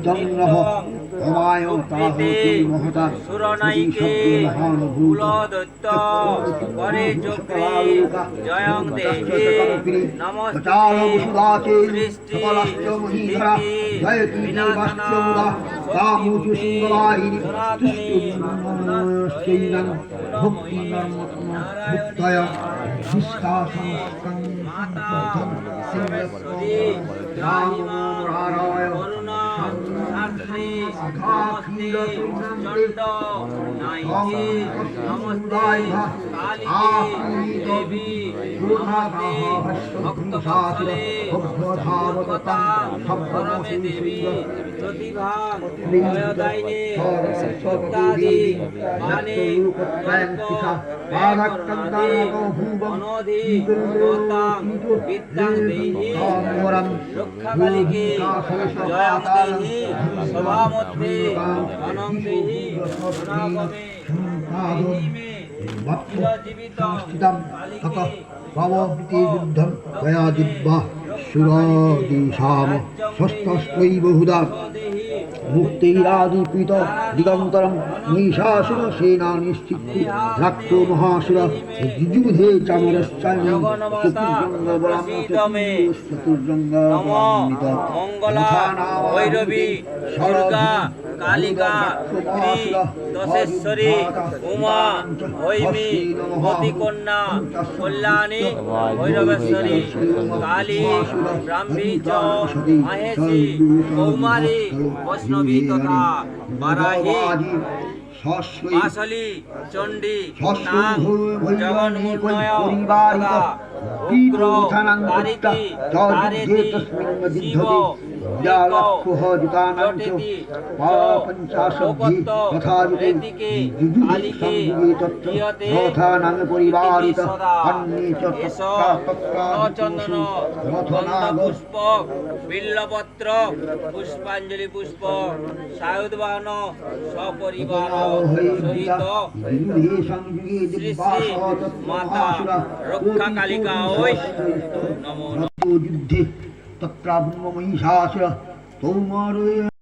চন্দ্রহ অমায় তাহতি মহতা সুরনাইকে কুলদৈত্য পরে চক্রে জয়ং দেহি নমস্তে সৃষ্টি বিনাশনা রক্ষাকালীকে জয়ং দেহি সভামধ্যে ধনং দেহি সনাগমে দেহি মে চিরজীবিতং কালীকে যুদ্ধম গয়া দিব্যা সুরাদিশাম ষষ্ঠস্ত্রৈব হুদা মুক্তিরাদিপিত দিগন্তরম মহিষাসুর সেনা নিশ্চিত্তি রাক্ষো মহাসুর যুযুধে চামরশ্চায়নে চতুর্জঙ্গ মঙ্গলা ভৈরবী দুর্গা কালিকা শ্রী দশেশ্বরী উমা হৈমী মতিকন্যা কল্যাণী ভৈরবেশ্বরী কালী ব্রাহ্মী চ মাহেশী কৌমারী বৈষ্ণবী তথা বারাহী মাসলি চণ্ডী নাং জগন্মূর্ণয় তথা উগ্র তারিতি তারেতি শিব জটিতি রেতিকে কালিকে ক্রিয়তে সদা এস চন্দন পুষ্প বিল্লপত্র পুষ্পাঞ্জলি পুষ্প সায়ুধবাহন সপরিবার সহিত শ্রী শ্রী মাতা রক্ষা কালিকা ওই নমো যুদ্ধে তত্রাব্রহ্ম মহিষাসুর তৌমারয়